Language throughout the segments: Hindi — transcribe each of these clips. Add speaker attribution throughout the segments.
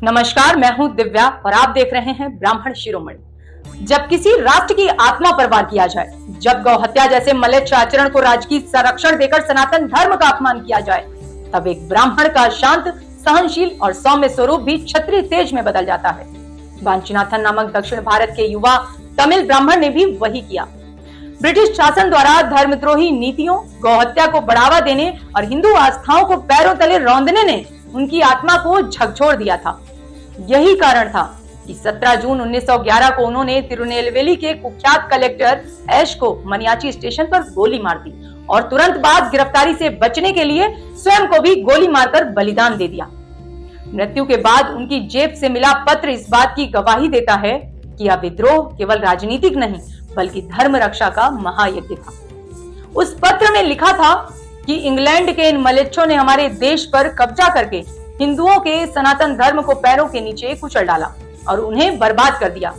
Speaker 1: नमस्कार, मैं हूं दिव्या और आप देख रहे हैं ब्राह्मण शिरोमणि। जब किसी राष्ट्र की आत्मा पर वार किया जाए, जब गौ हत्या जैसे म्लेच्छ आचरण को राजकीय संरक्षण देकर सनातन धर्म का अपमान किया जाए, तब एक ब्राह्मण का शांत, सहनशील और सौम्य स्वरूप भी क्षत्रिय तेज में बदल जाता है। वांचीनाथन नामक दक्षिण भारत के युवा तमिल ब्राह्मण ने भी वही किया। ब्रिटिश शासन द्वारा धर्मद्रोही नीतियों, गौ हत्या को बढ़ावा देने और हिंदू आस्थाओं को पैरों तले रौंदने ने उनकी आत्मा को झकझोर दिया था। यही कारण था कि 17 जून 1911 को उन्होंने तिरुनेलवेली के कुख्यात कलेक्टर एश को मनियाची स्टेशन पर गोली मार दी और तुरंत बाद गिरफ्तारी से बचने के लिए स्वयं को भी गोली मारकर बलिदान दे दिया। मृत्यु के बाद उनकी जेब से मिला पत्र इस बात की गवाही देता है कि यह विद्रोह केवल राजनीतिक नहीं बल्कि धर्म रक्षा का महायज्ञ था। उस पत्र में लिखा था कि इंग्लैंड के इन मलेच्छों ने हमारे देश पर कब्जा करके हिंदुओं के सनातन धर्म को पैरों के नीचे कुचल डाला और उन्हें बर्बाद कर दिया।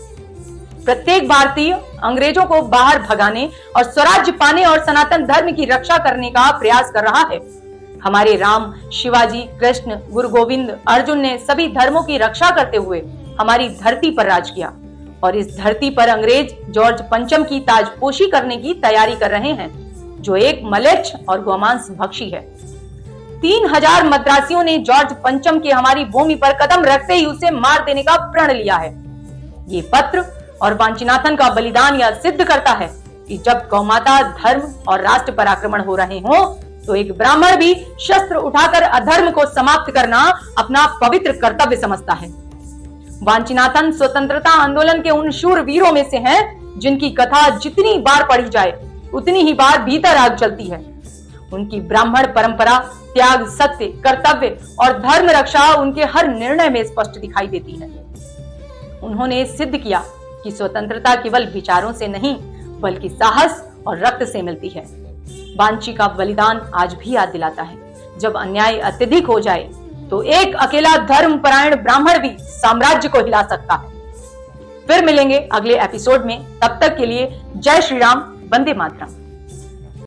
Speaker 1: प्रत्येक भारतीय अंग्रेजों को बाहर भगाने और स्वराज्य पाने और सनातन धर्म की रक्षा करने का प्रयास कर रहा है। हमारे राम, शिवाजी, कृष्ण, गुरु गोविंद, अर्जुन ने सभी धर्मों की रक्षा करते हुए हमारी धरती पर राज किया और इस धरती पर अंग्रेज जॉर्ज पंचम की ताजपोशी करने की तैयारी कर रहे हैं, जो एक मलेच्छ और गोमांस भक्षी है। 3000 मद्रासियों ने जॉर्ज पंचम के हमारी भूमि पर कदम रखते ही उसे मार देने का प्रण लिया है। ये पत्र और वांचीनाथन का बलिदान यह सिद्ध करता है कि जब गौमाता, धर्म और राष्ट्र पर आक्रमण हो रहे हो तो एक ब्राह्मण भी शस्त्र उठाकर अधर्म को समाप्त करना अपना पवित्र कर्तव्य समझता है। वांचीनाथन स्वतंत्रता आंदोलन के उन शूर वीरों में से हैं जिनकी कथा जितनी बार पढ़ी जाए उतनी ही बार भीतर आग जलती है। उनकी ब्राह्मण परंपरा, त्याग, सत्य, कर्तव्य और धर्म रक्षा उनके हर निर्णय में स्पष्ट दिखाई देती है। उन्होंने सिद्ध किया कि स्वतंत्रता केवल विचारों से नहीं बल्कि साहस और रक्त से मिलती है। वांची का बलिदान आज भी याद दिलाता है, जब अन्याय अत्यधिक हो जाए तो एक अकेला धर्मपरायण ब्राह्मण भी साम्राज्य को हिला सकता है। फिर मिलेंगे अगले एपिसोड में, तब तक के लिए जय श्री राम, वंदे मातरम।